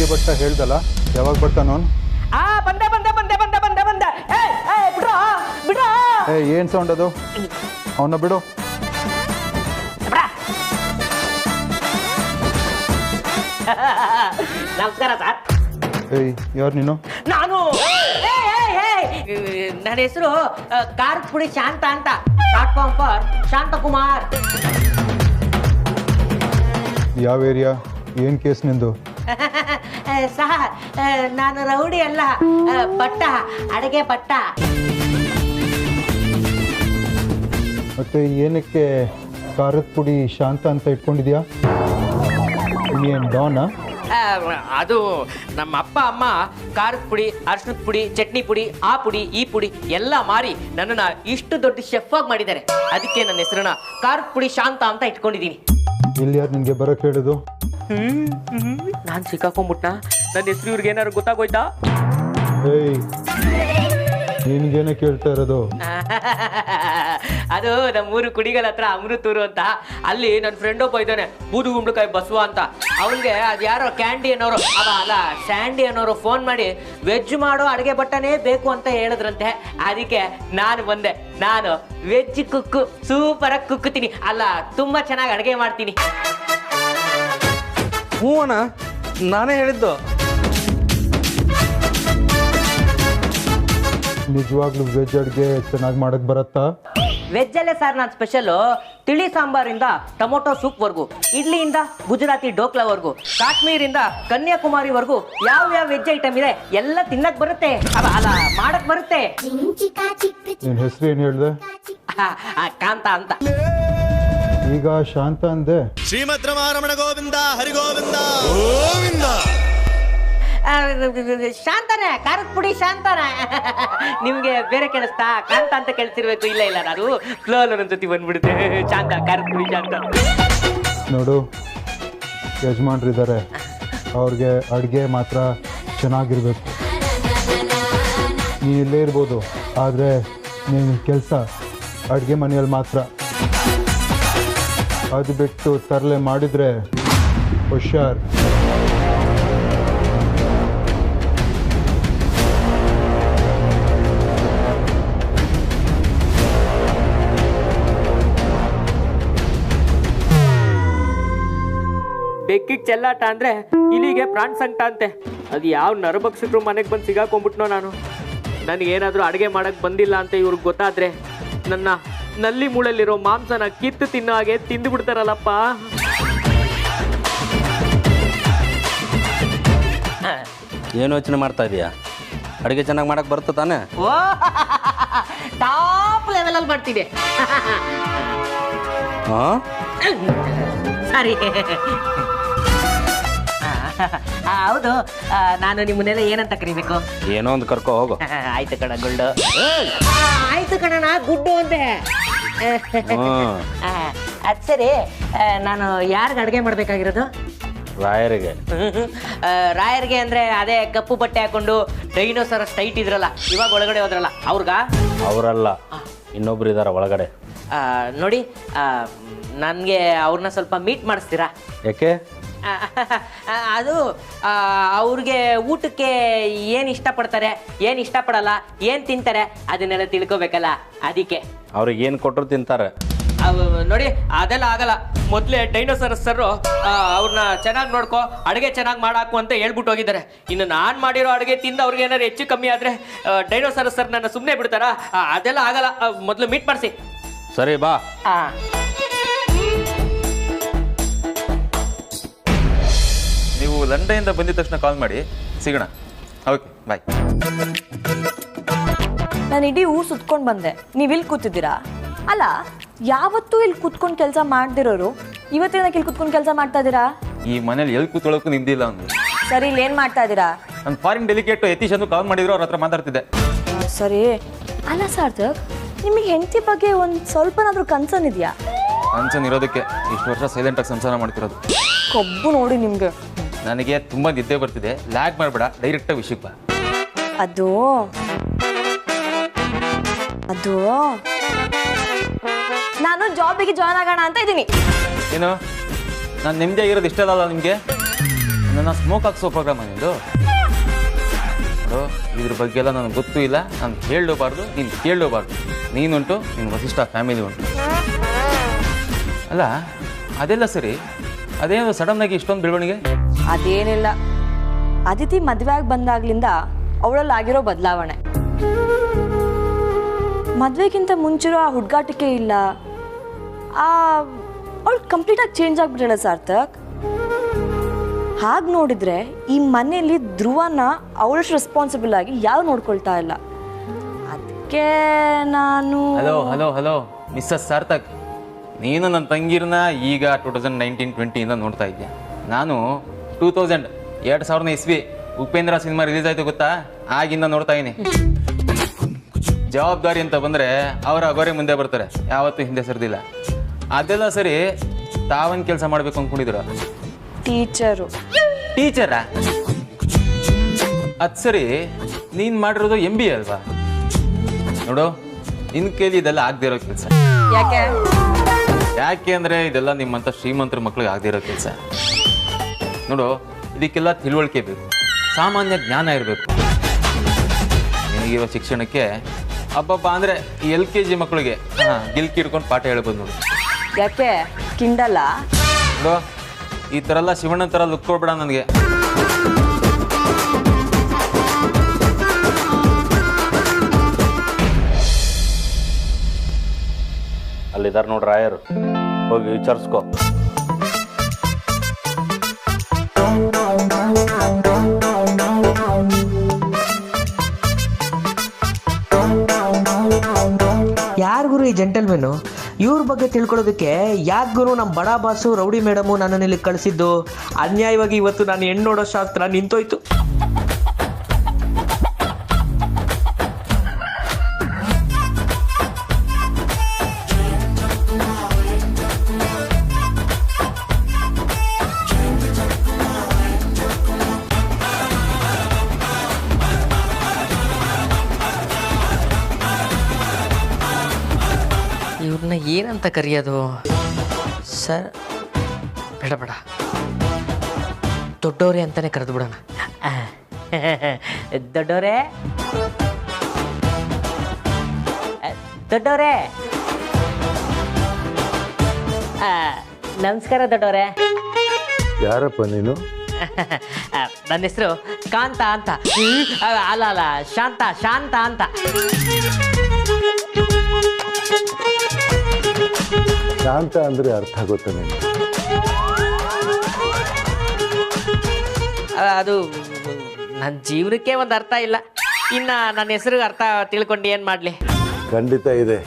ಅಡಿಗೆ ಭಟ್ಟ ಹೇಳ್ದಲ್ಲ, ಯಾವಾಗ ಬರ್ತಾನವನು? ಬಂದೆ ಬಂದೆ ಬಂದೆ ಬಂದೆ ಬಂದೆ ಬಂದೆ. ಬಿಡ್ರೋ ಬಿಡ್ರೋ. ಏನು ಸೌಂಡ್ ಅದು? ಅವನ್ನ ಬಿಡು. ನಮಸ್ಕಾರ ಸರ್. ಯಾರು ನೀನು? ನಾನು ನನ್ನ ಹೆಸರು ಖಾರದ ಪುಡಿ ಶಾಂತ ಅಂತ, ಶಾರ್ಟ್ ಫಾರ್ಮ್ ಫಾರ್ ಶಾಂತಕುಮಾರ್. ಯಾವ ಏರಿಯಾ? ಏನು ಕೇಸ್ ನಿಂದು? ಸರ್, ನಾನು ರೌಡಿ ಅಲ್ಲ, ಭಟ್ಟ, ಅಡಿಗೆ ಭಟ್ಟ. ಮತ್ತೆ ಏನಕ್ಕೆ ಖಾರದ ಪುಡಿ ಶಾಂತ ಅಂತ ಇಟ್ಕೊಂಡಿದ್ಯಾ? ಏನು ಡಾನಾ? ಅದು ನಮ್ಮ ಅಪ್ಪ ಅಮ್ಮ ಖಾರದ ಪುಡಿ, ಅರ್ಶಿನದ ಪುಡಿ, ಚಟ್ನಿ ಪುಡಿ, ಆ ಪುಡಿ ಈ ಪುಡಿ ಎಲ್ಲ ಮಾರಿ ನನ್ನನ್ನು ಇಷ್ಟು ದೊಡ್ಡ ಶೆಫ್ ಆಗಿ ಮಾಡಿದ್ದಾರೆ. ಅದಕ್ಕೆ ನನ್ನ ಹೆಸರನ್ನ ಖಾರದ ಪುಡಿ ಶಾಂತ ಅಂತ ಇಟ್ಕೊಂಡಿದ್ದೀನಿ. ಇಲ್ಲಿ ಯಾರು ನಿನಗೆ ಬರೋಕ್ಕೆ ಹೇಳಿದು? ನಾನು ಸಿಕ್ಕಾಕೊಂಡ್ಬಿಟ್ನ? ನನ್ನ ಹೆಸರು ಇವ್ರಿಗೆ ಏನಾದ್ರು ಗೊತ್ತಾಗೋಯ್ತಾ? ನಿನ್ಗೇನೆ ಕೇಳ್ತಾ ಇರೋದು? ಅದು ನಮ್ಮೂರು ಕುಡಿಗಲ್ ಹತ್ರ ಅಮೃತೂರು ಅಂತ, ಅಲ್ಲಿ ನನ್ನ ಫ್ರೆಂಡ್ ಒಬ್ಬ ಇದ್ದಾನೆ, ಬೂದುಗುಂಬಳಕಾಯಿ ಬಸವ ಅಂತ. ಅವನಿಗೆ ಅದು ಯಾರೋ ಕ್ಯಾಂಡಿ ಅನ್ನೋರು, ಅಲ್ಲ ಸ್ಯಾಂಡಿ ಅನ್ನೋರು ಫೋನ್ ಮಾಡಿ ವೆಜ್ ಮಾಡೋ ಅಡುಗೆ ಭಟ್ಟನೇ ಬೇಕು ಅಂತ ಹೇಳಿದ್ರಂತೆ. ಅದಕ್ಕೆ ನಾನು ಬಂದೆ. ನಾನು ವೆಜ್ ಕುಕ್ಕು, ಸೂಪರಾಗಿ ಕುಕ್ಕುತ್ತೀನಿ, ಅಲ್ಲ ತುಂಬಾ ಚೆನ್ನಾಗಿ ಅಡುಗೆ ಮಾಡ್ತೀನಿ. ಹ್ಞೂ ಅಣ್ಣ, ನಾನೇ ಹೇಳಿದ್ದು. ನಿಜವಾಗ್ಲೂ ವೆಜ್ ಅಡುಗೆ ಚೆನ್ನಾಗಿ ಮಾಡಕ್ ಬರತ್ತಾ? ವೆಜ್ಜಲ್ಲೇ ಸರ್ ನಾನು ಸ್ಪೆಷಲ್ಲು. ತಿಳಿ ಸಾಂಬಾರಿಂದ ಟೊಮೊಟೊ ಸೂಪ್ವರೆಗೂ, ಇಡ್ಲಿಯಿಂದ ಗುಜರಾತಿ ಡೋಕ್ಲಾವರೆಗೂ, ಕಾಶ್ಮೀರಿಂದ ಕನ್ಯಾಕುಮಾರಿವರೆಗೂ ಯಾವ ವೆಜ್ ಐಟಮ್ ಇದೆ ಎಲ್ಲ ತಿನ್ನಕ್ ಬರುತ್ತೆ, ಅಲ್ಲ ಮಾಡಕ್ ಬರುತ್ತೆ. ನಿನ್ನ ಹೆಸರು ಏನು ಹೇಳ್ದೆ? ಕಾಂತ ಅಂತ. ಈಗ ಶಾಂತ ಅಂದೆ. ಶ್ರೀಮದ್ ರಮಾರಮಣ ಗೋವಿಂದ ಹರಿಗೋವಿಂದ ಗೋವಿಂದ. ಶಾಂತಾನೆ, ಖಾರದ ಪುಡಿ ಶಾಂತಾನೆ. ನಿಮ್ಗೆ ಬೇರೆ ಕೇಳಿಸ್ತಾ? ಕಾಂತ ಅಂತ ಕೇಳ್ತಿರ್ಬೇಕು. ಇಲ್ಲ ಇಲ್ಲ, ನಾನು ಫ್ಲೋಲ್ ಒಂದ್ಸತಿ ಬಂದ್ಬಿಡುತ್ತೆ. ಶಾಂತ, ಖಾರದ ಪುಡಿ ಶಾಂತ. ನೋಡು, ಯಜಮಾನ್ರಿದ್ದಾರೆ, ಅವ್ರಿಗೆ ಅಡುಗೆ ಮಾತ್ರ ಚೆನ್ನಾಗಿರ್ಬೇಕು. ನೀನು ಇಲ್ಲೇ ಇರ್ಬೋದು, ಆದರೆ ನೀನು ಕೆಲಸ ಅಡುಗೆ ಮನೆಯಲ್ಲಿ ಮಾತ್ರ. ಅದು ಬಿಟ್ಟು ತರಲೆ ಮಾಡಿದರೆ ಹುಷಾರ್. ಬೆಕ್ಕಿಗೆ ಚೆಲ್ಲಾಟ ಅಂದ್ರೆ ಇಲ್ಲಿಗೆ ಪ್ರಾಣ ಸಂಕಟ ಅಂತೆ. ಅದು ಯಾವ ನರಭಕ್ಷಕರು ಮನೆಗೆ ಬಂದು ಸಿಗಾಕೊಂಡ್ಬಿಟ್ನೋ ನಾನು. ನನಗೇನಾದರೂ ಅಡುಗೆ ಮಾಡಕ್ಕೆ ಬಂದಿಲ್ಲ ಅಂತ ಇವ್ರಿಗೆ ಗೊತ್ತಾದ್ರೆ ನನ್ನ ನಲ್ಲಿ ಮೂಳಲ್ಲಿರೋ ಮಾಂಸನ ಕಿತ್ತು ತಿನ್ನೋ ಹಾಗೆ ತಿಂದು ಬಿಡ್ತಾರಲ್ಲಪ್ಪ. ಏನು ಯೋಚನೆ ಮಾಡ್ತಾ ಇದೀಯಾ? ಅಡುಗೆ ಚೆನ್ನಾಗಿ ಮಾಡಕ್ಕೆ ಬರುತ್ತೆ ತಾನೇ? ಓ, ಟಾಪ್ ಲೆವೆಲಲ್ಲಿ ಮಾಡ್ತೀನಿ. ಹಾಂ, ಸರಿ. ಹೌದು, ನಾನು ನಿಮ್ಮನ್ನೆಲ್ಲ ಏನಂತ ಕರಿಬೇಕು? ಏನೋ ಒಂದು ಕರ್ಕೊ ಹೋಗು. ಆಯ್ತು ಕಣ ಗುಡ್ಡು. ಆಯ್ತು ಕಣಣ್ಣ ಗುಡ್ಡು ಅಂತೆ. ಅದು ಸರಿ, ನಾನು ಯಾರಿಗೆ ಅಡುಗೆ ಮಾಡಬೇಕಾಗಿರೋದು? ರಾಯರಿಗೆ. ರಾಯರಿಗೆ ಅಂದರೆ ಅದೇ ಕಪ್ಪು ಬಟ್ಟೆ ಹಾಕೊಂಡು ಡೈನೋಸರಸ್ ಟೈಟ್ ಇದ್ರಲ್ಲ, ಇವಾಗ ಒಳಗಡೆ ಹೋದ್ರಲ್ಲ ಅವ್ರಿಗ? ಅವರಲ್ಲ, ಇನ್ನೊಬ್ರು ಇದಾರ ಒಳಗಡೆ. ನೋಡಿ, ನನಗೆ ಅವ್ರನ್ನ ಸ್ವಲ್ಪ ಮೀಟ್ ಮಾಡಿಸ್ತೀರಾ? ಯಾಕೆ? ಅದು ಅವ್ರಿಗೆ ಊಟಕ್ಕೆ ಏನು ಇಷ್ಟಪಡ್ತಾರೆ, ಏನು ಇಷ್ಟಪಡಲ್ಲ, ಏನು ತಿಂತಾರೆ ಅದನ್ನೆಲ್ಲ ತಿಳ್ಕೊಬೇಕಲ್ಲ, ಅದಕ್ಕೆ. ಅವ್ರಿಗೆ ಏನು ಕೊಟ್ಟರು ತಿಂತಾರೆ. ನೋಡಿ, ಅದೆಲ್ಲ ಆಗಲ್ಲ. ಮೊದಲೇ ಡೈನೋಸರಸ್ ಸರ್ ಅವ್ರನ್ನ ಚೆನ್ನಾಗಿ ನೋಡ್ಕೊ, ಅಡುಗೆ ಚೆನ್ನಾಗಿ ಮಾಡಾಕು ಅಂತ ಹೇಳ್ಬಿಟ್ಟು ಹೋಗಿದ್ದಾರೆ. ಇನ್ನು ನಾನು ಮಾಡಿರೋ ಅಡುಗೆ ತಿಂದು ಅವ್ರಿಗೆ ಏನಾದ್ರು ಹೆಚ್ಚು ಕಮ್ಮಿ ಆದರೆ ಡೈನೋಸರಸ್ ಸರ್ ನನ್ನ ಸುಮ್ಮನೆ ಬಿಡ್ತಾರಾ? ಅದೆಲ್ಲ ಆಗಲ್ಲ. ಮೊದಲು ಮೀಟ್ ಮಾಡಿಸಿ. ಸರಿ, ಬಾ. ನೀವು ಲಂಡನ್ನಿಂದ ಬಂದಿದ ತಕ್ಷಣ ಕಾಲ್ ಮಾಡಿ, ಸಿಗೋಣ. ಓಕೆ, ಬಾಯ್. ನಾನು ಇಡೀ ಊರು ಸುತ್ಕೊಂಡು ಬಂದೆ, ನೀವು ಇಲ್ಲಿ ಕೂತಿದ್ದೀರಾ? ಅಲ್ಲ, ಯಾವತ್ತೂ ಇಲ್ಲಿ ಕೂತ್ಕೊಂಡು ಕೆಲಸ ಮಾಡ್ದಿರೋರು ಇವತ್ತಿನ ಇಲ್ಲಿ ಕೂತ್ಕೊಂಡು ಕೆಲಸ ಮಾಡ್ತಾ ಇದ್ದೀರಾ? ಈ ಮನೇಲಿ ಎಲ್ಲಿ ಕೂತ್ಕೊಳ್ಳೋಕ್ಕೂ ನಿಂದಿಲ್ಲ ಒಂದು. ಸರಿ, ಇಲ್ಲಿ ಏನು ಮಾಡ್ತಾ ಇದ್ದೀರಾ? ನಾನು ಫಾರಿನ್ ಡೆಲಿಗೇಟು ಯತೀಶ್ ಅಂತ ಕಾಲ್ ಮಾಡಿದ್ರು, ಅವ್ರ ಹತ್ರ ಮಾತಾಡ್ತಿದ್ದೆ. ಸರಿ. ಅಲ್ಲ ಸಾರ್ಥಕ್, ನಿಮಗೆ ಹೆಂಡತಿ ಬಗ್ಗೆ ಒಂದು ಸ್ವಲ್ಪನಾದ್ರೂ ಕನ್ಸರ್ನ್ ಇದೆಯಾ? ಕನ್ಸರ್ನ್ ಇರೋದಕ್ಕೆ ಇಷ್ಟು ವರ್ಷ ಸೈಲೆಂಟಾಗಿ ಸಂಸಾರ ಮಾಡ್ತಿರೋದು. ಕೊಬ್ಬು ನೋಡಿ ನಿಮಗೆ. ನನಗೆ ತುಂಬ ನಿದ್ದೆ ಬರ್ತಿದೆ, ಲ್ಯಾಗ್ ಮಾಡಬೇಡ, ಡೈರೆಕ್ಟಾಗಿ ವಿಷಯಕ್ಕೆ ಬಾ. ಅದು ನಾನು ಜಾಬಿಗೆ ಜಾಯ್ನ್ ಆಗೋಣ ಅಂತ ಇದ್ದೀನಿ. ಏನು, ನಾನು ನೆಮ್ಮದಿಯಾಗಿರೋದು ಇಷ್ಟ ಅಲ್ಲ ನಿಮಗೆ? ನನ್ನ ಸ್ಮೋಕ್ ಹಾಕ್ಸೋ ಪ್ರೋಗ್ರಾಮ್ ನಿಂದು ಇದ್ರ ಬಗ್ಗೆ ಎಲ್ಲ ನನಗೆ ಗೊತ್ತೂ ಇಲ್ಲ. ನಾನು ಹೇಳಬಾರ್ದು, ನೀನು ಕೇಳಬಾರ್ದು. ನೀನುಂಟು, ನಿನ್ನ ವಸಿಷ್ಠ ಫ್ಯಾಮಿಲಿ ಉಂಟು. ಅಲ್ಲ ಅದೆಲ್ಲ ಸರಿ, ಅದೇನೋ ಸಡನ್ನಾಗಿ ಇಷ್ಟೊಂದು ಬೆಳವಣಿಗೆ? ಅದೇನಿಲ್ಲ, ಅದಿತಿ ಮದುವೆ ಆಗಿ ಬಂದಾಗ್ಲಿಂದ ಅವಳಲ್ಲಿ ಆಗಿರೋ ಬದಲಾವಣೆ. ಮದುವೆಗಿಂತ ಮುಂಚಿರೋ ಆ ಹುಡುಗಾಟಿಕೆ ಇಲ್ಲ. ಅವಳು ಕಂಪ್ಲೀಟಾಗಿ ಚೇಂಜ್ ಆಗಿಬಿಟ್ಟಾಳೆ ಸಾರ್ಥಕ್. ಹಾಗೆ ನೋಡಿದ್ರೆ ಈ ಮನೆಯಲ್ಲಿ ಧ್ರುವನ ಅವಳಷ್ಟು ರೆಸ್ಪಾನ್ಸಿಬಲ್ ಆಗಿ ಯಾರು ನೋಡ್ಕೊಳ್ತಾ ಇಲ್ಲ. ಅದಕ್ಕೆ ನಾನು hello hello hello missus Sarthak, ನೀನು ನನ್ನ ತಂಗಿರನ್ನ ಈಗ 2019-20 ನೋಡ್ತಾ ಇದ್ದೆ. ನಾನು 2000 ಇಸ್ವಿ ಉಪೇಂದ್ರ ಸಿನಿಮಾ ರಿಲೀಸ್ ಆಯ್ತು ಗೊತ್ತಾ, ಆಗಿಂದ ನೋಡ್ತಾ ಇದೀನಿ. ಜವಾಬ್ದಾರಿ ಅಂತ ಬಂದರೆ ಅವರ ಅಗೋರೆ ಮುಂದೆ ಬರ್ತಾರೆ, ಯಾವತ್ತೂ ಹಿಂದೆ ಸರ್ದಿಲ್ಲ. ಅದೆಲ್ಲ ಸರಿ, ತಾವೊಂದು ಕೆಲಸ ಮಾಡಬೇಕು ಅಂದ್ಕೊಂಡಿದ್ರ? ಟೀಚರಾ? ಅದು ಸರಿ, ನೀನು ಮಾಡಿರೋದು MBA ಅಲ್ವಾ? ನೋಡು, ನಿನ್ನ ಕೈಲಿ ಇದೆಲ್ಲ ಆಗದೆ ಇರೋ ಕೆಲಸ. ಯಾಕೆ ಅಂದರೆ ಇದೆಲ್ಲ ನಿಮ್ಮಂಥ ಶ್ರೀಮಂತರ ಮಕ್ಳಿಗೆ ಆಗದೆ ಇರೋ ಕೆಲಸ. ನೋಡು, ಇದಕ್ಕೆಲ್ಲ ತಿಳುವಳಿಕೆ ಬೇಕು, ಸಾಮಾನ್ಯ ಜ್ಞಾನ ಇರಬೇಕು. ನಿನಗಿರೋ ಶಿಕ್ಷಣಕ್ಕೆ ಹಬ್ಬಬ್ಬ ಅಂದರೆ ಈ LKG ಮಕ್ಕಳಿಗೆ ಗಿಲ್ಕಿ ಹಿಡ್ಕೊಂಡು ಪಾಠ ಹೇಳ್ಬೋದು ನೋಡು. ಯಾಕೆ ಕಿಂಡಲ್ಲ? ನೋಡು, ಈ ಥರ ಎಲ್ಲ ಶಿವಣ್ಣನ ಥರ ಲುಕ್ ಕೊಡ್ಬೇಡ ನನಗೆ. ಅಲ್ಲಿದ್ದಾರೆ ನೋಡ್ರಿ ರಾಯರು, ಹೋಗಿ ವಿಚಾರಿಸ್ಕೊ. ಯಾರು ಗುರು ಈ ಜೆಂಟಲ್ಮೆನು? ಇವ್ರ ಬಗ್ಗೆ ತಿಳ್ಕೊಳ್ಳೋದಕ್ಕೆ ಯಾಕೆ ಗುರು ನಮ್ಮ ಬಡ ಬಾಸು ರೌಡಿ ಮೇಡಮು ನನ್ನನ್ನು ಇಲ್ಲಿ ಕಳಿಸಿದ್ದು? ಅನ್ಯಾಯವಾಗಿ ಇವತ್ತು ನಾನು ಹೆಣ್ಣು ನೋಡೋ ಶಾಸ್ತ್ರ ನಿಂತೋಯ್ತು. ಇವ್ರನ್ನ ಏನಂತ ಕರೆಯೋದು ಸರ್? ಬೇಡ ಬೇಡ, ದೊಡ್ಡವರೇ ಅಂತಾನೆ ಕರೆದು ಬಿಡೋಣ. ದೊಡ್ಡವರೇ, ದೊಡ್ಡವರೇ, ನಮಸ್ಕಾರ ದೊಡ್ಡವರೇ. ಯಾರಪ್ಪ ನೀನು? ನನ್ನ ಹೆಸರು ಕಾಂತ ಅಂತ. ಅಲ್ಲ ಅಲ್ಲ, ಶಾಂತ ಅಂತ. ಶಾಂತ ಅಂದರೆ ಅರ್ಥ ಗೊತ್ತಾ ನಿನಗೆ? ಅದು ನನ್ನ ಜೀವನಕ್ಕೆ ಒಂದು ಅರ್ಥ ಇಲ್ಲ, ಇನ್ನು ನನ್ನ ಹೆಸರಿಗೆ ಅರ್ಥ ತಿಳ್ಕೊಂಡು ಏನು ಮಾಡಲಿ? ಖಂಡಿತ ಇದೆ.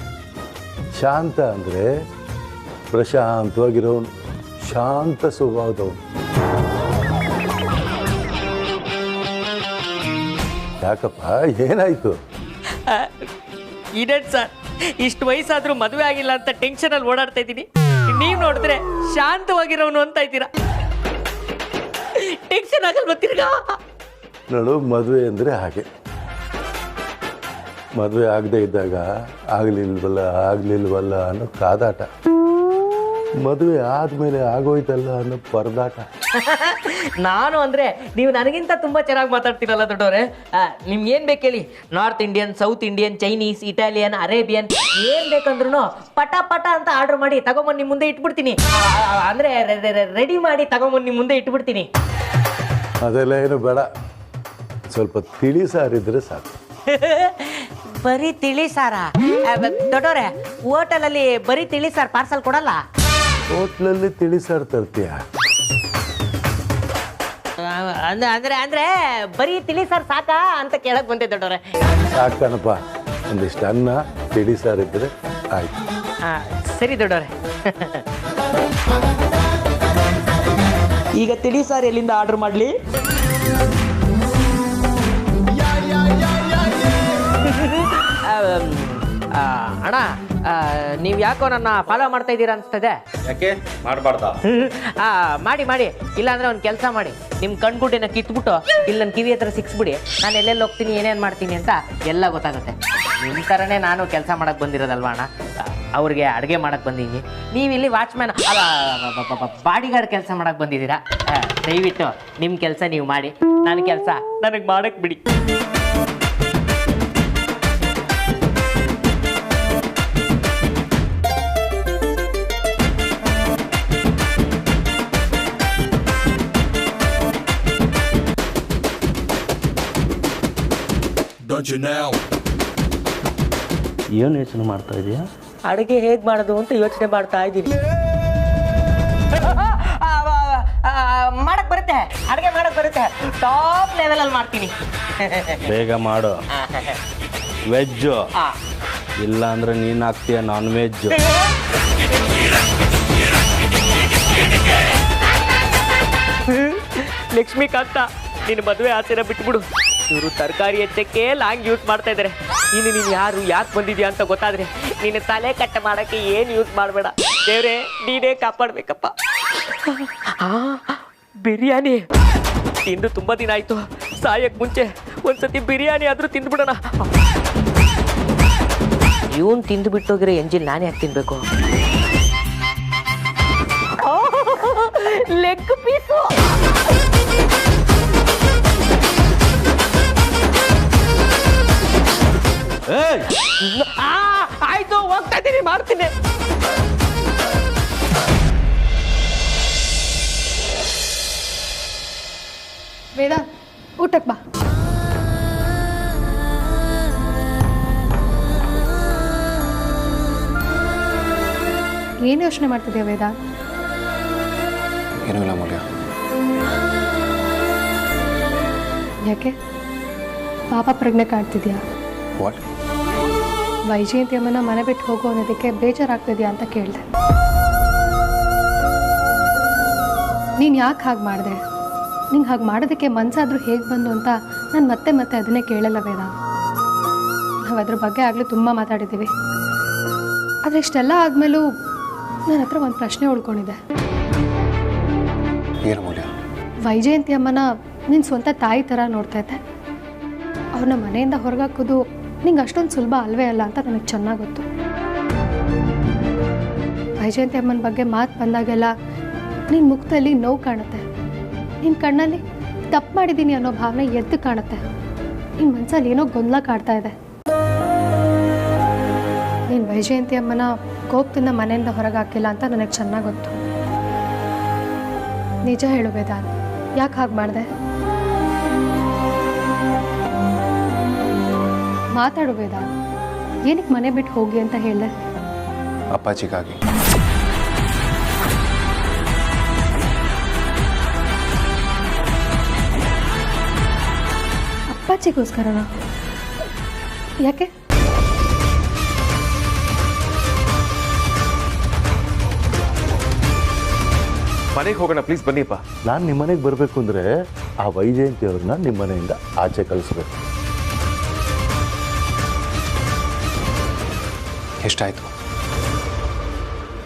ಶಾಂತ ಅಂದರೆ ಪ್ರಶಾಂತವಾಗಿರೋನು, ಶಾಂತ ಸ್ವಭಾವದವನು. ಯಾಕಪ್ಪ, ಏನಾಯ್ತು? ಇದೇನು ಸರ್, ಇಷ್ಟು ವಯಸ್ಸಾದ್ರೂ ಮದುವೆ ಆಗಿಲ್ಲ ಅಂತ ಟೆನ್ಷನಲ್ಲಿ ಓಡಾಡ್ತಾ ಇದ್ದೀನಿ. ನೀವು ನೋಡಿದ್ರೆ ಶಾಂತವಾಗಿರೋನು ಅಂತ ಇದ್ದೀರಾ. ಟೆನ್ಷನ್ ಆಗಲ್ ಬರ್ತೀರಾ? ನೋಡು, ಮದುವೆ ಅಂದರೆ ಹಾಗೆ. ಮದುವೆ ಆಗದೆ ಇದ್ದಾಗ ಆಗಲಿಲ್ವಲ್ಲ ಅನ್ನೋ ಕಾದಾಟ, ಮದುವೆ ಆದಮೇಲೆ ಆಗೋಯ್ತಲ್ಲ ಅನ್ನೋ ಪರದಾಟ. ನಾನು ಅಂದರೆ ನೀವು ನನಗಿಂತ ತುಂಬ ಚೆನ್ನಾಗಿ ಮಾತಾಡ್ತೀರಲ್ಲ ದೊಡ್ಡವರೇ. ನಿಮ್ಗೆ ಏನು ಬೇಕು ಹೇಳಿ, north Indian, south Indian, Chinese, Italian, Arabian, ಏನು ಬೇಕಂದ್ರೂ ಪಟ ಅಂತ ಆರ್ಡರ್ ಮಾಡಿ ತಗೊಂಬಂದು ನಿಮ್ಮ ಮುಂದೆ ಇಟ್ಬಿಡ್ತೀನಿ. ಅಂದರೆ ರೆಡಿ ಮಾಡಿ ತಗೊಂಬಂದು ನಿಮ್ಮ ಮುಂದೆ ಇಟ್ಬಿಡ್ತೀನಿ. ಅದೆಲ್ಲ ಏನು ಬೇಡ, ಸ್ವಲ್ಪ ತಿಳಿ ಸಾರಿದ್ರೆ ಸಾಕು. ಬರೀ ತಿಳಿ ಸಾರ? ದೊಡ್ಡವರೇ, ಹೋಟೆಲಲ್ಲಿ ಬರೀ ತಿಳಿ ಸಾರು ಪಾರ್ಸಲ್ ಕೊಡಲ್ಲ? ಹೋಟ್ಲಲ್ಲಿ ತಿಳಿ ಸಾರು ತರ್ತೀಯ? ಅಂದ್ರೆ ಬರೀ ತಿಳಿ ಸಾರು ಸಾಕಾ ಅಂತ ಕೇಳಕ್ ಬಂದೆ ದೊಡ್ಡವ್ರೆ. ಸಾಕನಪ್ಪ, ಒಂದಿಷ್ಟು ಅನ್ನ ತಿಳಿ ಸಾರು ಇದ್ರೆ ಆಯ್ತು. ಸರಿ ದೊಡ್ಡವ್ರೆ. ಈಗ ತಿಳಿ ಸಾರು ಎಲ್ಲಿಂದ ಆರ್ಡರ್ ಮಾಡಲಿ? ಅಣ್ಣ, ನೀವು ಯಾಕೋ ನನ್ನ ಫಾಲೋ ಮಾಡ್ತಾ ಇದ್ದೀರಾ ಅನ್ಸ್ತದೆ. ಯಾಕೆ ಮಾಡಬಾರ್ದಾ? ಮಾಡಿ. ಇಲ್ಲಾಂದ್ರೆ ಒಂದು ಕೆಲಸ ಮಾಡಿ, ನಿಮ್ಮ ಕಣ್ಗುಡ್ಡಿನ ಕಿತ್ಬಿಟ್ಟು ಇಲ್ಲಿ ನನ್ನ ಕಿವಿ ಹತ್ರ ಸಿಕ್ಸ್ಬಿಡಿ. ನಾನು ಎಲ್ಲೆಲ್ಲಿ ಹೋಗ್ತೀನಿ, ಏನೇನು ಮಾಡ್ತೀನಿ ಅಂತ ಎಲ್ಲ ಗೊತ್ತಾಗುತ್ತೆ. ನಿಮ್ಮ ಥರನೇ ನಾನು ಕೆಲಸ ಮಾಡಕ್ಕೆ ಬಂದಿರೋದಲ್ವಾ ಅಣ್ಣ. ಅವ್ರಿಗೆ ಅಡುಗೆ ಮಾಡಕ್ಕೆ ಬಂದಿದ್ದೀನಿ, ನೀವು ಇಲ್ಲಿ ವಾಚ್ಮ್ಯಾನ್ ಅಲ್ಲ ಬಾಡಿಗಾರ್ಡ್ ಕೆಲಸ ಮಾಡಕ್ಕೆ ಬಂದಿದ್ದೀರಾ. ದಯವಿಟ್ಟು ನಿಮ್ಮ ಕೆಲಸ ನೀವು ಮಾಡಿ, ನನ್ನ ಕೆಲಸ ನನಗೆ ಮಾಡಕ್ಕೆ ಬಿಡಿ. ಏನು ಯೋಚನೆ ಮಾಡ್ತಾ ಇದೀಯಾ? ಅಡುಗೆ ಹೇಗೆ ಮಾಡೋದು ಅಂತ ಯೋಚನೆ ಮಾಡ್ತಾ ಇದ್ದೀನಿ. ಮಾಡಕ್ ಬರುತ್ತೆ, ಅಡುಗೆ ಮಾಡಕ್ ಬರುತ್ತೆ, ಟಾಪ್ ಲೆವೆಲಲ್ಲಿ ಮಾಡ್ತೀನಿ. ಬೇಗ ಮಾಡು. ವೆಜ್ಜು ಇಲ್ಲ ಅಂದ್ರೆ ನೀನು ಹಾಕ್ತೀಯ ನಾನ್ ವೆಜ್ಜು. ಲಕ್ಷ್ಮೀಕಾಂತ, ನಿನ್ನ ಮದುವೆ ಆಸೆನ ಬಿಟ್ಬಿಡು. ಇವರು ತರಕಾರಿ ಹೆಚ್ಚಕ್ಕೆ ಲಾಂಗ್ ಯೂಸ್ ಮಾಡ್ತಾ ಇದ್ದಾರೆ. ಇನ್ನು ನೀನು ಯಾರು ಯಾಕೆ ಬಂದಿದ್ಯಾ ಅಂತ ಗೊತ್ತಾದ್ರೆ ನಿನ್ನ ತಲೆ ಕಟ್ಟ ಮಾಡೋಕ್ಕೆ ಏನು ಯೂಸ್ ಮಾಡಬೇಡ. ದೇವ್ರೆ, ನೀನೇ ಕಾಪಾಡಬೇಕಪ್ಪ. ಬಿರಿಯಾನಿ ತಿಂದು ತುಂಬ ದಿನ ಆಯಿತು. ಸಾಯಕ್ಕೆ ಮುಂಚೆ ಒಂದ್ಸತಿ ಬಿರಿಯಾನಿ ಆದರೂ ತಿಂದ್ಬಿಡೋಣ. ಇವನು ತಿಂದು ಬಿಟ್ಟೋಗಿರೋ ಎಂಜಿಲ್ ನಾನೇ ಯಾಕೆ ತಿನ್ಬೇಕು? Leg piece. ಆಯ್ತು, ಹೋಗ್ತಾ ಇದ್ದೀನಿ, ಮಾಡ್ತೀನಿ. ವೇದ, ಊಟಕ್ಕೆ ಬಾ. ಏನು ಯೋಚನೆ ಮಾಡ್ತಿದ್ಯಾ ವೇದ? ಏನೂ ಇಲ್ಲ ಮೂಲ್ಯ. ಯಾಕೆ ಪಾಪ ಪ್ರಜ್ಞೆ ಕಾಡ್ತಿದ್ಯಾ? ವಾಟ್? ವೈಜಯಂತಿ ಅಮ್ಮನ ಮನೆ ಬಿಟ್ಟು ಹೋಗೋ ಅನ್ನೋದಕ್ಕೆ ಬೇಜಾರಾಗ್ತಿದ್ಯಾ ಅಂತ ಕೇಳಿದೆ. ನೀನು ಯಾಕೆ ಹಾಗೆ ಮಾಡಿದೆ? ನಿಂಗೆ ಹಾಗೆ ಮಾಡೋದಕ್ಕೆ ಮನಸ್ಸಾದರೂ ಹೇಗೆ ಬಂದು ಅಂತ ನಾನು ಮತ್ತೆ ಮತ್ತೆ ಅದನ್ನೇ ಕೇಳಲ್ಲ ವೇದ. ನಾವು ಅದ್ರ ಬಗ್ಗೆ ಆಗಲೂ ತುಂಬ ಮಾತಾಡಿದ್ದೀವಿ. ಆದರೆ ಇಷ್ಟೆಲ್ಲ ಆದಮೇಲೂ ನನ್ನ ಹತ್ರ ಒಂದು ಪ್ರಶ್ನೆ ಉಳ್ಕೊಂಡಿದೆ. ಏನು ಮೂಲ್ಯ? ವೈಜಯಂತಿ ಅಮ್ಮನ ನಿನ್ನ ಸ್ವಂತ ತಾಯಿ ಥರ ನೋಡ್ತಾ ಇದ್ದೆ. ಅವ್ರನ್ನ ಮನೆಯಿಂದ ಹೊರಗಾಕೋದು ನಿಂಗೆ ಅಷ್ಟೊಂದು ಸುಲಭ ಅಲ್ವೇ ಅಲ್ಲ ಅಂತ ನನಗೆ ಚೆನ್ನಾಗಿ ಗೊತ್ತು. ವೈಜಯಂತಿ ಅಮ್ಮನ ಬಗ್ಗೆ ಮಾತು ಬಂದಾಗೆಲ್ಲ ನಿನ್ನ ಮುಖದಲ್ಲಿ ನೋವು ಕಾಣುತ್ತೆ, ನಿನ್ನ ಕಣ್ಣಲ್ಲಿ ತಪ್ಪು ಮಾಡಿದ್ದೀನಿ ಅನ್ನೋ ಭಾವನೆ ಎದ್ದು ಕಾಣುತ್ತೆ. ನಿನ್ನ ಮನಸ್ಸಲ್ಲಿ ಏನೋ ಗೊಂದಲ ಕಾಡ್ತಾ ಇದೆ. ನೀನು ವೈಜಯಂತಿ ಅಮ್ಮನ ಕೋಪದಿಂದ ಮನೆಯಿಂದ ಹೊರಗೆ ಹಾಕಿಲ್ಲ ಅಂತ ನನಗೆ ಚೆನ್ನಾಗಿ ಗೊತ್ತು. ನಿಜ ಹೇಳು ವೇದಾಂತ್, ಯಾಕೆ ಹಾಗೆ ಮಾಡಿದೆ? ಮಾತಾಡು ವೇದಾಂತ್, ಏನಕ್ಕೆ ಮನೆ ಬಿಟ್ಟು ಹೋಗಿ ಅಂತ ಹೇಳಿದೆ? ಅಪ್ಪಾಜಿಗಾಗಿ. ಅಪ್ಪಾಜಿಗೋಸ್ಕರನಾ? ಯಾಕೆ? ಮನೆಗೆ ಹೋಗೋಣ ಪ್ಲೀಸ್, ಬನ್ನಿಪ್ಪ. ನಾನು ನಿಮ್ಮ ಮನೆಗೆ ಬರಬೇಕು ಅಂದರೆ ಆ ವೈಜಯಂತಿ ಅವ್ರನ್ನ ನಿಮ್ಮ ಮನೆಯಿಂದ ಆಚೆ ಕಳಿಸ್ಬೇಕು. ಎಷ್ಟಾಯಿತು?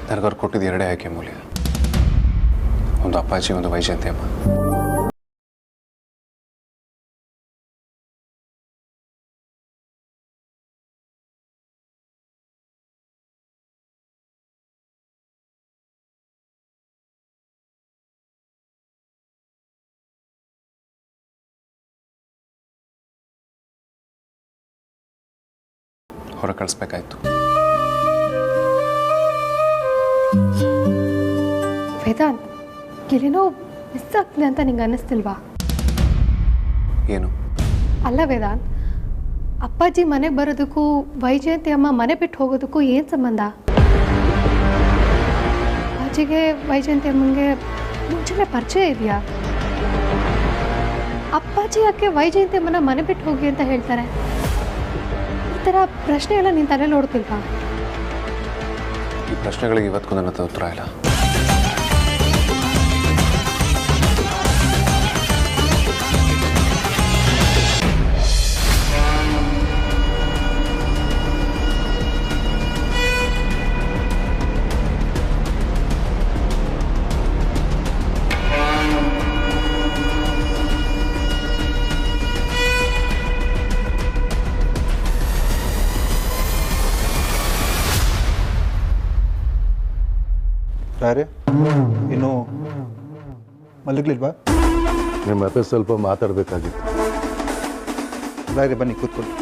ನನಗವ್ರು ಕೊಟ್ಟಿದ್ದು ಎರಡೇ ಆಯ್ಕೆ ಮೂಲ್ಯ, ಒಂದು ಅಪ್ಪಾಜಿ, ಒಂದು ವೈಜಯಂತಿ ಅಮ್ಮ. ಹೊರ ಕಳಿಸ್ಬೇಕಾಯ್ತು. ವೇದಾಂತ್, ಇಲ್ಲೇನೋ ಮಿಸ್ ಆಗ್ತಿದೆ ಅಂತ ನಿಂಗೆ ಅನ್ನಿಸ್ತಿಲ್ವಾ? ಏನು? ಅಲ್ಲ ವೇದಾಂತ್, ಅಪ್ಪಾಜಿ ಮನೆಗೆ ಬರೋದಕ್ಕೂ ವೈಜಯಂತಿ ಅಮ್ಮ ಮನೆ ಬಿಟ್ಟು ಹೋಗೋದಕ್ಕೂ ಏನು ಸಂಬಂಧ? ಅಪ್ಪಾಜಿಗೆ ವೈಜಯಂತಿ ಅಮ್ಮಂಗೆ ಮುಂಚೆನೇ ಪರಿಚಯ ಇದೆಯಾ? ಅಪ್ಪಾಜಿ ಯಾಕೆ ವೈಜಯಂತಿ ಅಮ್ಮನ ಮನೆ ಬಿಟ್ಟು ಹೋಗಿ ಅಂತ ಹೇಳ್ತಾರೆ? ಈ ಥರ ಪ್ರಶ್ನೆ ಎಲ್ಲ ನಿನ್ನ ತಲೆಯಲ್ಲಿ ಓಡ್ತಿಲ್ವಾ? ಈ ಪ್ರಶ್ನೆಗಳಿಗೆ ಇವತ್ತಿಗೂ ನನ್ನ ಹತ್ರ ಉತ್ತರ ಇಲ್ಲ. ಮಲಗಲಿಲ್ವಾ? ನಿಮ್ಮ ಹತ್ರ ಸ್ವಲ್ಪ ಮಾತಾಡಬೇಕಾಗಿತ್ತು. ರಾಯರೇ ಬನ್ನಿ ಕೂತ್ಕೊಳ್ಳಿ.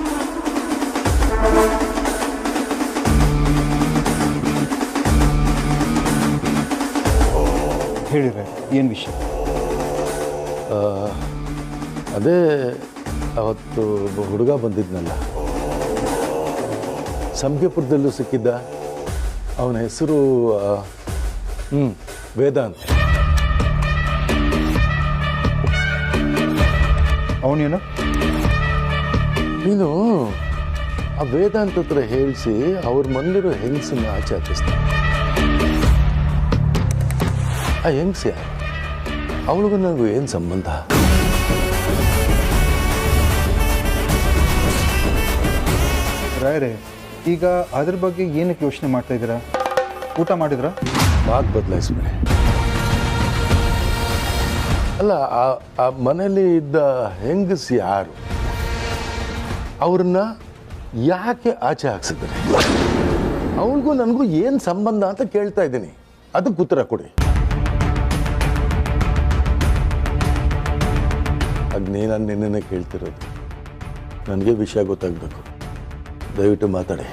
ಹೇಳಿದ್ರೆ ಏನು ವಿಷಯ? ಅದೇ ಅವತ್ತು ಒಬ್ಬ ಹುಡುಗ ಬಂದಿದ್ನಲ್ಲ, ಸಂಖ್ಯಾಪುರದಲ್ಲೂ ಸಿಕ್ಕಿದ್ದ. ಅವನ ಹೆಸರು ವೇದಾಂತ್. ಅವನೇನು? ನೀನು ಆ ವೇದಾಂತ್ ಹತ್ರ ಹೇಳಿಸಿ ಅವ್ರ ಮನೇಲಿರೋ ಹೆಂಗಸನ್ನ ಆಚೆ ಹಾಕಿಸ್ತ. ಆ ಹೆಂಗಸ ಅವಳಿಗೂ ನನಗೂ ಏನು ಸಂಬಂಧ? ರಾಯರೇ, ಈಗ ಅದ್ರ ಬಗ್ಗೆ ಏನಕ್ಕೆ ಯೋಚನೆ ಮಾಡ್ತಾ ಇದ್ದೀರಾ? ಊಟ ಮಾಡಿದ್ರಾ? ಮಾತು ಬದಲಾಯಿಸ್ಬೇಡಿ. ಅಲ್ಲ, ಆ ಮನೇಲಿ ಇದ್ದ ಹೆಂಗಸ್ ಯಾರು? ಅವ್ರನ್ನ ಯಾಕೆ ಆಚೆ ಹಾಕ್ಸಿದ್ದಾರೆ? ಅವಳಿಗೂ ನನಗೂ ಏನು ಸಂಬಂಧ ಅಂತ ಕೇಳ್ತಾ ಇದ್ದೀನಿ. ಅದಕ್ಕೆ ಉತ್ತರ ಕೊಡಿ. ಅಗ್ನಿ, ನಾನು ನಿನ್ನೆ ಕೇಳ್ತಿರೋದು. ನನಗೆ ವಿಷಯ ಗೊತ್ತಾಗಬೇಕು. ದಯವಿಟ್ಟು ಮಾತಾಡಿ.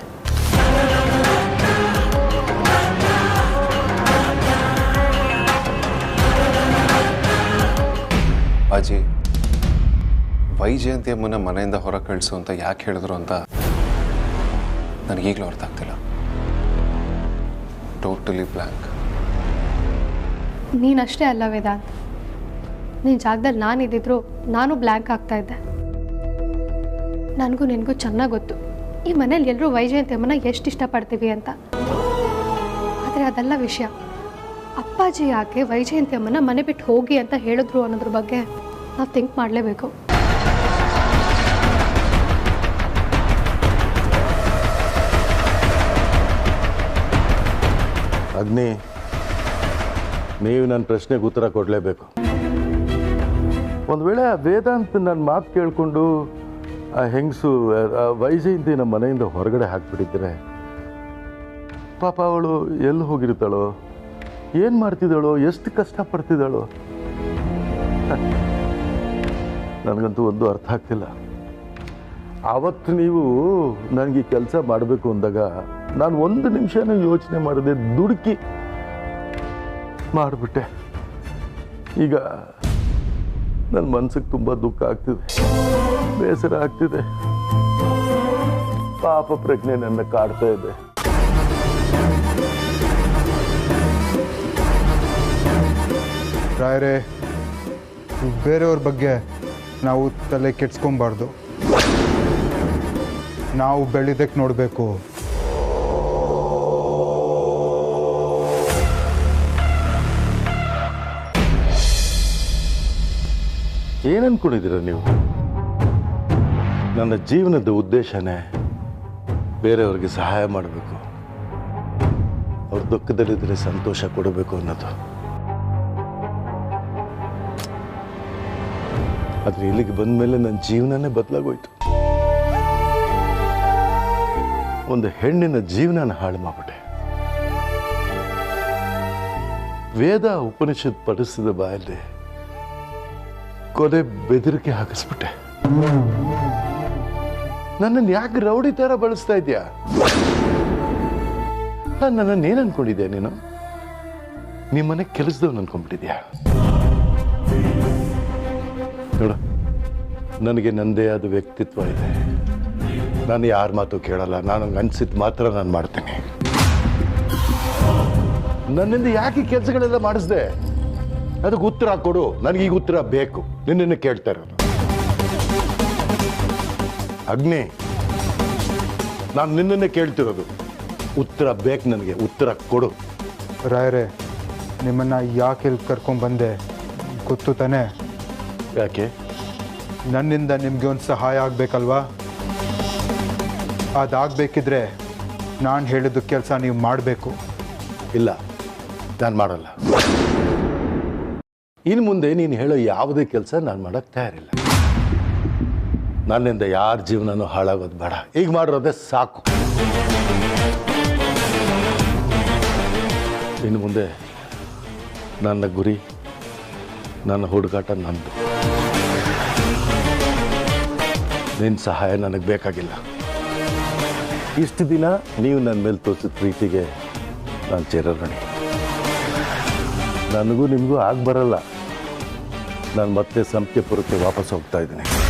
ಅಜ್ಜಿ, ವೈಜಯಂತಿ ಅಮ್ಮನ ಮನೆಯಿಂದ ಹೊರ ಕಳಿಸು ಅಂತ ಯಾಕೆ ಹೇಳಿದ್ರು ಅಂತ ನನಗೀಗಲೂ ಅರ್ಥ ಆಗ್ತಿಲ್ಲ. Totally blank. ನೀನಷ್ಟೇ ಅಲ್ಲ ವೇದಾಂತ್, ನಿನ್ನ ಜಾಗದಲ್ಲಿ ನಾನಿದ್ದಿದ್ರು ನಾನು ಬ್ಲ್ಯಾಂಕ್ ಆಗ್ತಾ ಇದ್ದೆ. ನನಗೂ ನಿನಗೂ ಚೆನ್ನಾಗಿ ಗೊತ್ತು ಈ ಮನೇಲಿ ಎಲ್ಲರೂ ವೈಜಯಂತಿ ಅಮ್ಮನ ಎಷ್ಟು ಇಷ್ಟಪಡ್ತೀವಿ ಅಂತ. ಆದರೆ ಅದೆಲ್ಲ ವಿಷಯ. ಅಪ್ಪಾಜಿ ಯಾಕೆ ವೈಜಯಂತಿ ಅಮ್ಮನ ಮನೆ ಬಿಟ್ಟು ಹೋಗಿ ಅಂತ ಹೇಳಿದ್ರು ಅನ್ನೋದ್ರ ಬಗ್ಗೆ ನಾವು ಥಿಂಕ್ ಮಾಡಲೇಬೇಕು. ಅಗ್ನಿ, ನೀವು ನನ್ನ ಪ್ರಶ್ನೆಗೆ ಉತ್ತರ ಕೊಡಲೇಬೇಕು. ಒಂದು ವೇಳೆ ಆ ವೇದಾಂತ್ ನನ್ನ ಮಾತು ಕೇಳಿಕೊಂಡು ಆ ಹೆಂಗಸು ವೈಜಯಂತಿ ನಮ್ಮ ಮನೆಯಿಂದ ಹೊರಗಡೆ ಹಾಕಿಬಿಟ್ಟಿದ್ರೆ, ಪಾಪ ಅವಳು ಎಲ್ಲಿ ಹೋಗಿರ್ತಾಳೋ, ಏನು ಮಾಡ್ತಿದ್ದಾಳೋ, ಎಷ್ಟು ಕಷ್ಟಪಡ್ತಿದ್ದಾಳೋ, ನನಗಂತೂ ಒಂದು ಅರ್ಥ ಆಗ್ತಿಲ್ಲ. ಆವತ್ತು ನೀವು ನನಗೆ ಈ ಕೆಲಸ ಮಾಡಬೇಕು ಅಂದಾಗ ನಾನು ಒಂದು ನಿಮಿಷನೂ ಯೋಚನೆ ಮಾಡದೆ ದುಡುಕಿ ಮಾಡಿಬಿಟ್ಟೆ. ಈಗ ನನ್ನ ಮನಸ್ಸಿಗೆ ತುಂಬ ದುಃಖ ಆಗ್ತಿದೆ, ಬೇಸರ ಆಗ್ತಿದೆ. ಪಾಪ ಪ್ರಜ್ಞೆ ನನ್ನ ಕಾಡ್ತಾ ಇದೆ. ರಾಯರೇ, ಬೇರೆಯವ್ರ ಬಗ್ಗೆ ನಾವು ತಲೆ ಕೆಡ್ಸ್ಕೊಬಾರ್ದು. ನಾವು ಬೆಳೆದಕ್ಕೆ ನೋಡಬೇಕು. ಏನನ್ಕೊಂಡಿದ್ದೀರ ನೀವು? ನನ್ನ ಜೀವನದ ಉದ್ದೇಶನೇ ಬೇರೆಯವ್ರಿಗೆ ಸಹಾಯ ಮಾಡಬೇಕು, ಅವ್ರ ದುಃಖದಲ್ಲಿದ್ದರೆ ಸಂತೋಷ ಕೊಡಬೇಕು ಅನ್ನೋದು. ಆದರೆ ಇಲ್ಲಿಗೆ ಬಂದ ಮೇಲೆ ನನ್ನ ಜೀವನನೇ ಬದಲಾಗೋಯ್ತು. ಒಂದು ಹೆಣ್ಣಿನ ಜೀವನನ ಹಾಳು ಮಾಡಿಬಿಟ್ಟೆ. ವೇದ ಉಪನಿಷತ್ ಪಡಿಸಿದ ಬಾಯಲ್ಲಿ ಕೊನೆ ಬೆದರಿಕೆ ಹಾಕಿಸ್ಬಿಟ್ಟೆ. ನನ್ನನ್ನು ಯಾಕೆ ರೌಡಿ ಥರ ಬಳಸ್ತಾ ಇದೆಯಾ? ನನ್ನನ್ನು ಏನು ಅನ್ಕೊಂಡಿದ್ಯಾ ನೀನು? ನಿಮ್ಮನೆ ಕೆಲಸದವನು ಅನ್ಕೊಂಡ್ಬಿಟ್ಟಿದ್ಯಾ? ನೋಡು, ನನಗೆ ನನ್ನದೇ ಆದ ವ್ಯಕ್ತಿತ್ವ ಇದೆ. ನಾನು ಯಾರ ಮಾತು ಕೇಳಲ್ಲ. ನಾನು ಅನ್ಸಿದ್ದು ಮಾತ್ರ ನಾನು ಮಾಡ್ತೇನೆ. ನನ್ನಿಂದ ಯಾಕೆ ಕೆಲಸಗಳೆಲ್ಲ ಮಾಡಿಸ್ದೆ? ಅದಕ್ಕೆ ಉತ್ತರ ಕೊಡು. ನನಗೀಗ ಉತ್ತರ ಬೇಕು. ನಿನ್ನನ್ನು ಕೇಳ್ತಾ ಇರೋದು. ಅಗ್ನಿ, ನಾನು ನಿನ್ನನ್ನೇ ಕೇಳ್ತಿರೋದು. ಉತ್ತರ ಬೇಕು ನನಗೆ. ಉತ್ತರ ಕೊಡು. ರಾಯರೇ, ನಿಮ್ಮನ್ನು ಯಾಕೆ ಇಲ್ಲಿ ಕರ್ಕೊಂಡ್ಬಂದೆ ಗೊತ್ತು ತಾನೆ? ಯಾಕೆ? ನನ್ನಿಂದ ನಿಮಗೆ ಒಂದು ಸಹಾಯ ಆಗಬೇಕಲ್ವಾ? ಅದಾಗಬೇಕಿದ್ರೆ ನಾನು ಹೇಳಿದ ಕೆಲಸ ನೀವು ಮಾಡಬೇಕು. ಇಲ್ಲ, ನಾನು ಮಾಡಲ್ಲ. ಇನ್ನು ಮುಂದೆ ನೀನು ಹೇಳೋ ಯಾವುದೇ ಕೆಲಸ ನಾನು ಮಾಡೋಕ್ಕೆ ತಯಾರಿಲ್ಲ. ನನ್ನಿಂದ ಯಾರ ಜೀವನನೂ ಹಾಳಾಗೋದು ಬೇಡ. ಈಗ ಮಾಡಿರೋದೇ ಸಾಕು. ಇನ್ನು ಮುಂದೆ ನನ್ನ ಗುರಿ ನನ್ನ ಹುಡುಗಾಟ ನಂದು. ನಿನ್ನ ಸಹಾಯ ನನಗೆ ಬೇಕಾಗಿಲ್ಲ. ಇಷ್ಟು ದಿನ ನೀವು ನನ್ನ ಮೇಲೆ ತೋರಿಸಿದ ಪ್ರೀತಿಗೆ ನಾನು ಚಿರಋಣಿ. ನನಗೂ ನಿಮಗೂ ಆಗಿ ಬರಲ್ಲ. ನಾನು ಮತ್ತೆ ಸಂಪ್ಯಪುರಕ್ಕೆ ವಾಪಸ್ ಹೋಗ್ತಾ ಇದ್ದೀನಿ.